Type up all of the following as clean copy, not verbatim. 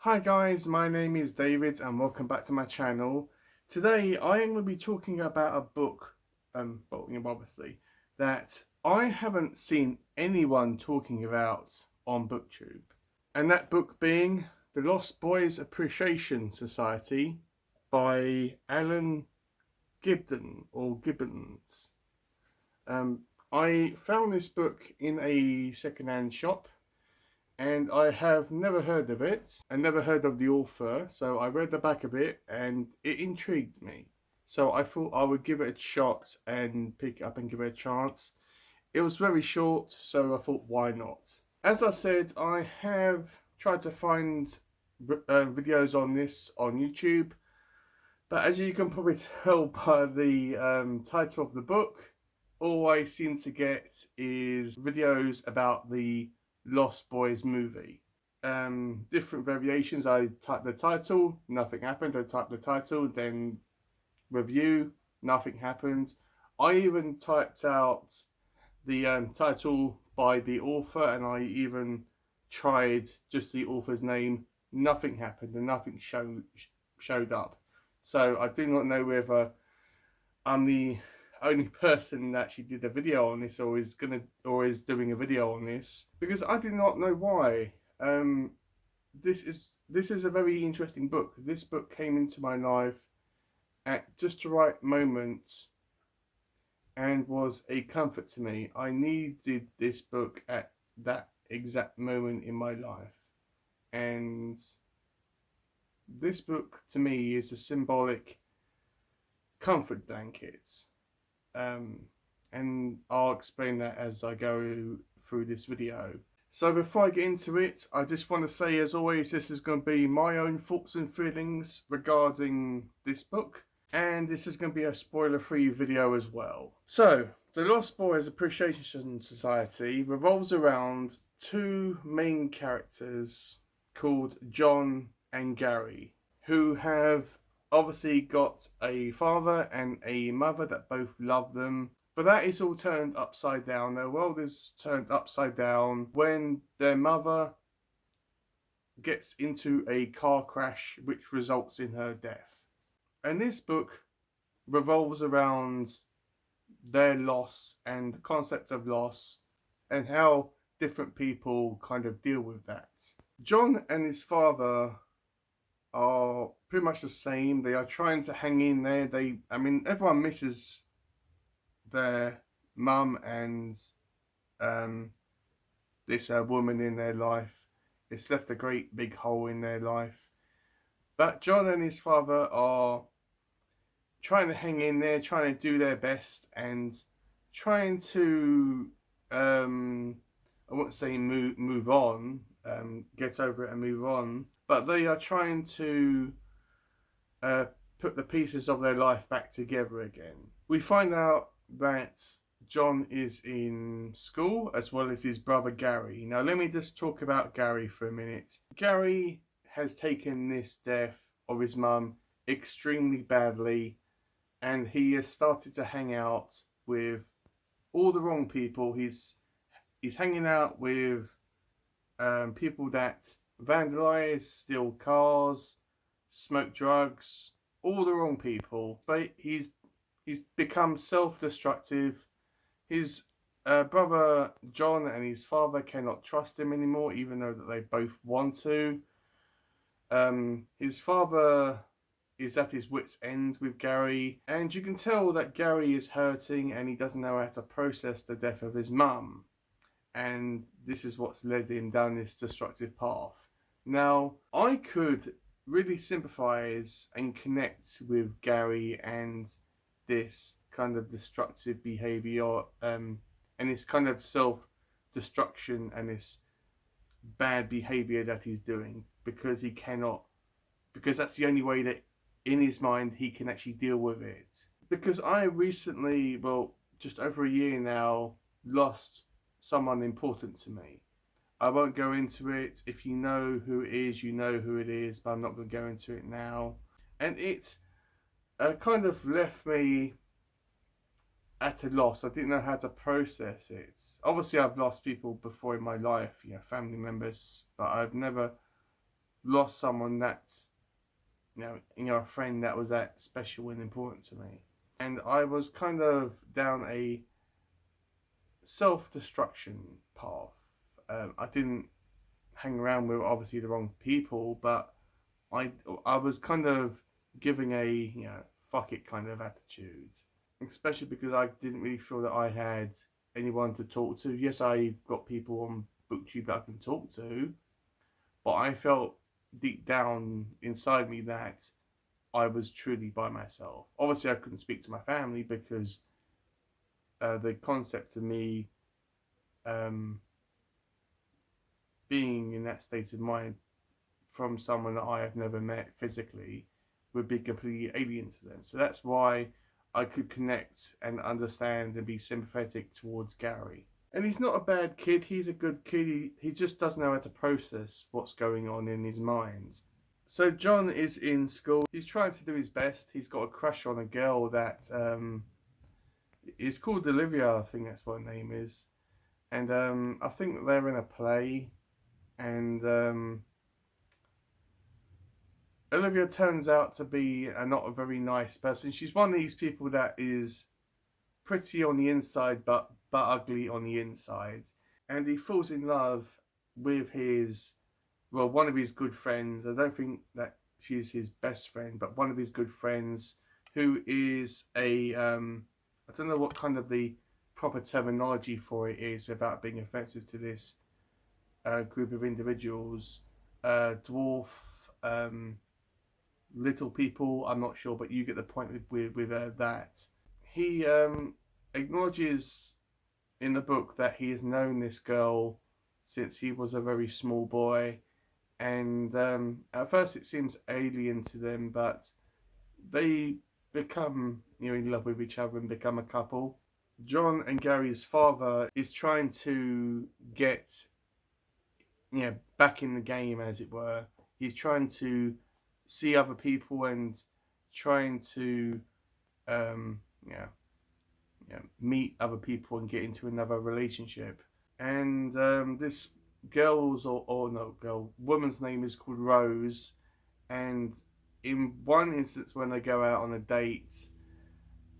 Hi guys, my name is David and welcome back to my channel. Today I am going to be talking about a book, obviously, that I haven't seen anyone talking about on BookTube. And that book being The Lost Boys Appreciation Society by Alan Gibbons. I found this book in a second-hand shop and I have never heard of it and never heard of the author, so I read the back of it and it intrigued me. So I thought I would give it a shot and pick it up and give it a chance. It was very short, so I thought why not? As I said, I have tried to find videos on this on YouTube, but as you can probably tell by the title of the book, all I seem to get is videos about the Lost Boys movie. Different variations. I type the title, nothing happened. I type the title, then review, nothing happened. I even typed out the title by the author, and I even tried just the author's name. Nothing happened, and nothing showed up. So I do not know whether I'm the only person that actually did a video on this or is doing a video on this, because I do not know why. This is a very interesting book. This book came into my life at just the right moment and was a comfort to me. I needed this book at that exact moment in my life, and this book to me is a symbolic comfort blanket. And I'll explain that as I go through this video. So before I get into it, I just want to say, as always, this is going to be my own thoughts and feelings regarding this book, and this is going to be a spoiler-free video as well. So, the Lost Boys Appreciation Society revolves around two main characters called John and Gary, who have obviously got a father and a mother that both love them, but that is all turned upside down. Their world is turned upside down when their mother gets into a car crash which results in her death. And this book revolves around their loss and the concept of loss and how different people kind of deal with that. John and his father are pretty much the same. They are trying to hang in there. Everyone misses their mum and this woman in their life. It's left a great big hole in their life. But John and his father are trying to hang in there, trying to do their best, and trying to I won't say move on, get over it and move on, but they are trying to put the pieces of their life back together again. We find out that John is in school as well as his brother Gary. Now let me just talk about Gary for a minute. Gary has taken this death of his mum extremely badly, and he has started to hang out with all the wrong people. He's hanging out with people that vandalize, steal cars, smoke drugs, all the wrong people. But he's become self-destructive. His brother John and his father cannot trust him anymore, even though that they both want to. His father is at his wit's end with Gary, and you can tell that Gary is hurting and he doesn't know how to process the death of his mum. And this is what's led him down this destructive path. Now, I could really sympathize and connect with Gary and this kind of destructive behavior, and this kind of self-destruction and this bad behavior that he's doing, because that's the only way that in his mind he can actually deal with it. Because I recently, just over a year now, lost someone important to me. I won't go into it. If you know who it is, you know who it is, but I'm not going to go into it now. And it kind of left me at a loss. I didn't know how to process it. Obviously, I've lost people before in my life, family members, but I've never lost someone that's, a friend that was that special and important to me. And I was kind of down a self-destruction path. I didn't hang around with obviously the wrong people, but I I was kind of giving a fuck it kind of attitude, especially because I didn't really feel that I had anyone to talk to. Yes, I've got people on BookTube that I can talk to, but I felt deep down inside me that I was truly by myself. Obviously, I couldn't speak to my family because the concept of me um, being in that state of mind from someone that I have never met physically would be completely alien to them. So that's why I could connect and understand and be sympathetic towards Gary. And he's not a bad kid, he's a good kid. He just doesn't know how to process what's going on in his mind. So John is in school, he's trying to do his best. He's got a crush on a girl that is called Olivia, I think that's what her name is. And I think that they're in a play, and Olivia turns out to be not a very nice person. She's one of these people that is pretty on the inside, but ugly on the inside. And he falls in love with one of his good friends. I don't think that she's his best friend, but one of his good friends, who is I don't know what kind of the proper terminology for it is without being offensive to this group of individuals. Dwarf, um, little people. I'm not sure, but you get the point with that. He acknowledges in the book that he has known this girl since he was a very small boy, and at first it seems alien to them, but they become in love with each other and become a couple. John and Gary's father is trying to get back in the game, as it were. He's trying to see other people and trying to um, yeah, meet other people and get into another relationship. And this woman's name is called Rose. And in one instance, when they go out on a date,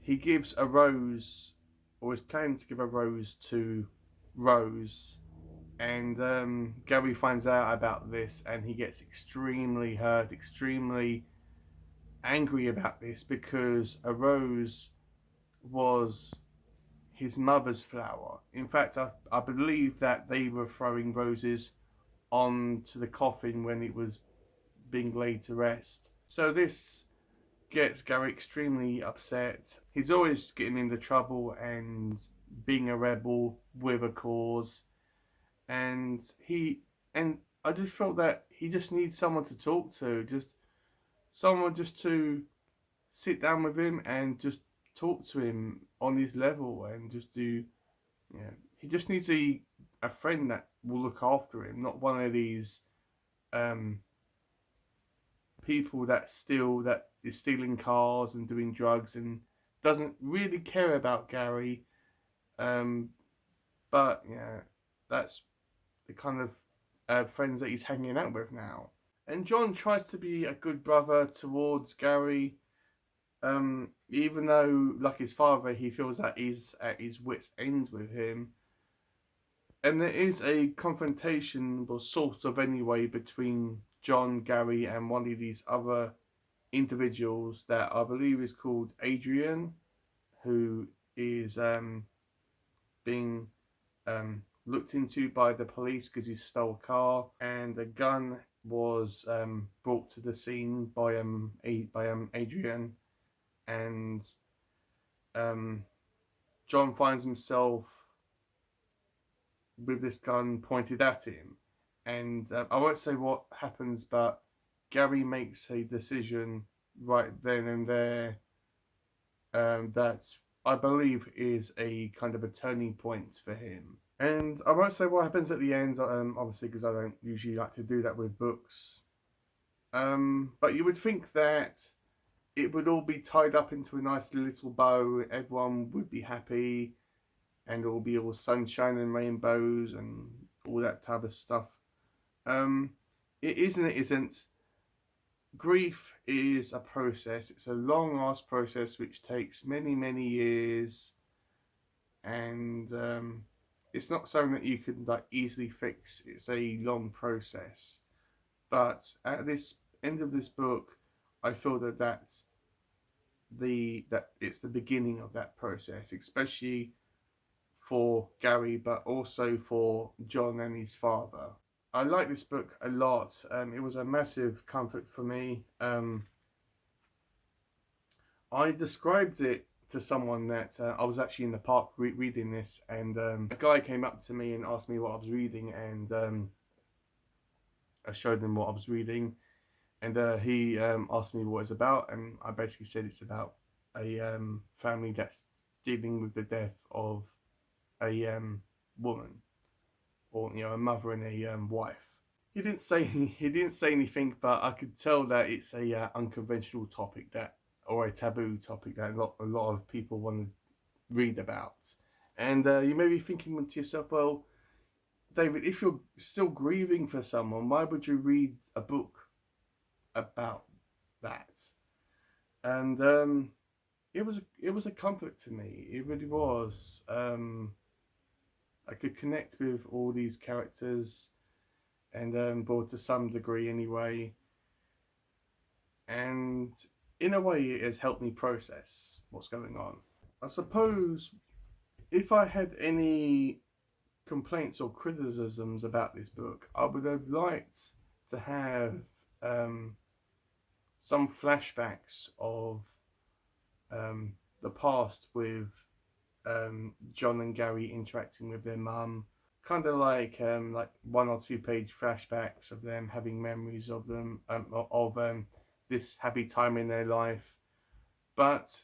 he gives a rose, or is planning to give a rose to Rose. And Gary finds out about this, and he gets extremely hurt, extremely angry about this, because a rose was his mother's flower. In fact, I believe that they were throwing roses onto the coffin when it was being laid to rest. So this gets Gary extremely upset. He's always getting into trouble and being a rebel with a cause. And I just felt that he just needs someone to talk to, just someone just to sit down with him and just talk to him on his level, and just do, he just needs a friend that will look after him, not one of these um, people that is stealing cars and doing drugs and doesn't really care about Gary. But that's the kind of friends that he's hanging out with now. And John tries to be a good brother towards Gary, even though, like his father, he feels that he's at his wits' ends with him. And there is a confrontation, or sort of anyway, between John, Gary, and one of these other individuals that I believe is called Adrian, who is being looked into by the police because he stole a car, and a gun was brought to the scene by Adrian, and John finds himself with this gun pointed at him, and I won't say what happens, but Gary makes a decision right then and there that I believe is a kind of a turning point for him. And I won't say what happens at the end, obviously, because I don't usually like to do that with books. But you would think that it would all be tied up into a nice little bow, everyone would be happy, and it will be all sunshine and rainbows and all that type of stuff. Um, it is and it isn't. Grief is a process. It's a long ass process which takes many years, and it's not something that you can like easily fix. It's a long process. But at this end of this book, I feel that that it's the beginning of that process, especially for Gary, but also for John and his father. I like this book a lot. It was a massive comfort for me. I described it to someone that I was actually in the park reading this, and a guy came up to me and asked me what I was reading, and I showed him what I was reading, and he asked me what it's about, and I basically said it's about a family that's dealing with the death of a woman, or a mother and a wife. He didn't say anything, but I could tell that it's a unconventional topic, that or a taboo topic that a lot of people want to read about. And you may be thinking to yourself, well, David, if you're still grieving for someone, why would you read a book about that? And it was a comfort to me. It really was. I could connect with all these characters, and well, to some degree anyway. And in a way, it has helped me process what's going on. I suppose if I had any complaints or criticisms about this book, I would have liked to have um, some flashbacks of the past with John and Gary interacting with their mum, kind of like 1 or 2 page flashbacks of them having memories of them of this happy time in their life, but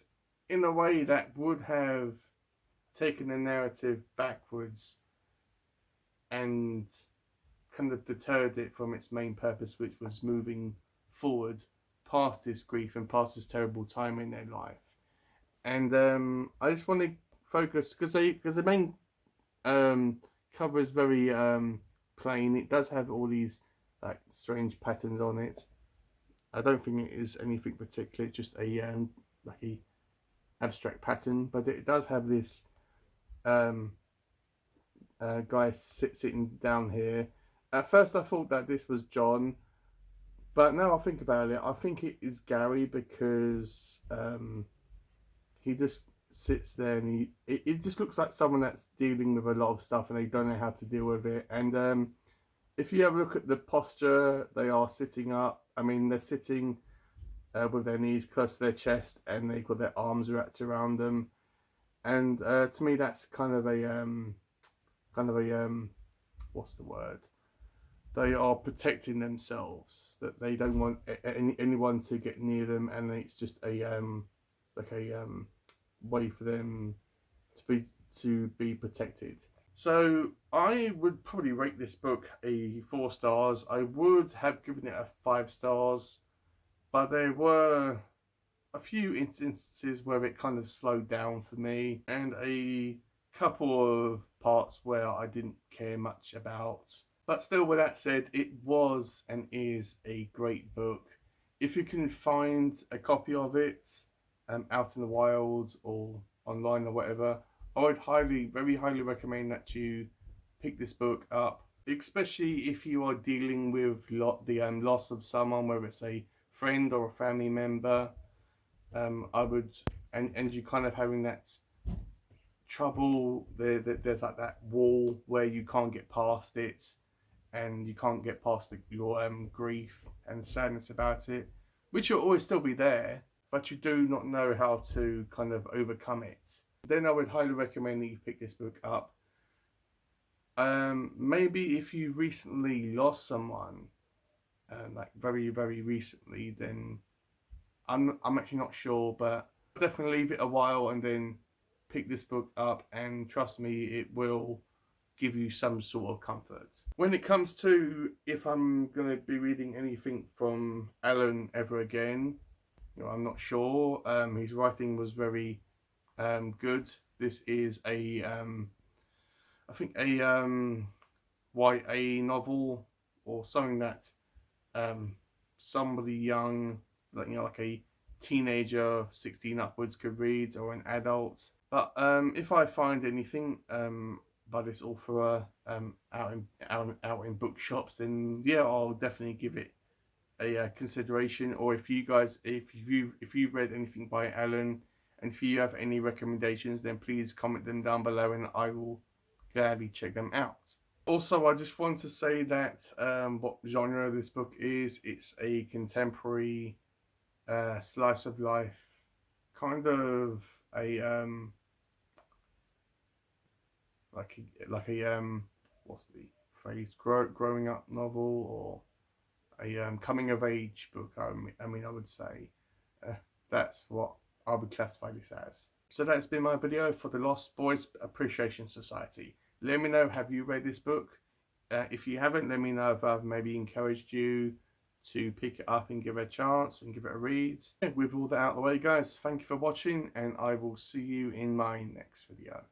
in a way that would have taken the narrative backwards and kind of deterred it from its main purpose, which was moving forward past this grief and past this terrible time in their life. And I just want to focus because the main cover is very plain. It does have all these like strange patterns on it. I don't think it is anything particular. It's just a like a abstract pattern, but it does have this guy sitting down here. At first, I thought that this was John, but now I think about it, I think it is Gary because he just sits there and it just looks like someone that's dealing with a lot of stuff and they don't know how to deal with it. And if you have a look at the posture, they are sitting up. I mean, they're sitting with their knees close to their chest and they've got their arms wrapped around them. And to me, that's kind of a what's the word? They are protecting themselves. That they don't want anyone to get near them, and it's just a way for them to be protected. So I would probably rate this book a 4 stars. I would have given it a 5 stars, but there were a few instances where it kind of slowed down for me, and a couple of parts where I didn't care much about. But still, with that said, it was and is a great book. If you can find a copy of it out in the wild or online or whatever, I would very highly recommend that you pick this book up, especially if you are dealing with the loss of someone, whether it's a friend or a family member. I would, and you kind of having that trouble. There's like that wall where you can't get past it, and you can't get past your grief and sadness about it, which will always still be there, but you do not know how to kind of overcome it. Then I would highly recommend that you pick this book up. Maybe if you recently lost someone, like very recently, then I'm actually not sure, but definitely leave it a while and then pick this book up, and trust me, it will give you some sort of comfort. When it comes to if I'm going to be reading anything from Alan ever again, I'm not sure. His writing was very good. This is I think a YA novel or something that um, somebody young, like like a teenager, 16 upwards, could read, or an adult. But if I find anything by this author out in bookshops, then yeah, I'll definitely give it a consideration. Or if you guys, if you've read anything by Alan, and if you have any recommendations, then please comment them down below, and I will gladly check them out. Also, I just want to say that what genre this book is. It's a contemporary slice of life, kind of a like a what's the phrase, growing up novel, or a coming of age book. I mean, I would say uh, that's what I would classify this as. So that's been my video for the Lost Boys Appreciation Society. Let me know, have you read this book? If you haven't, let me know if I've maybe encouraged you to pick it up and give it a chance and give it a read. With all that out of the way, guys, thank you for watching, and I will see you in my next video.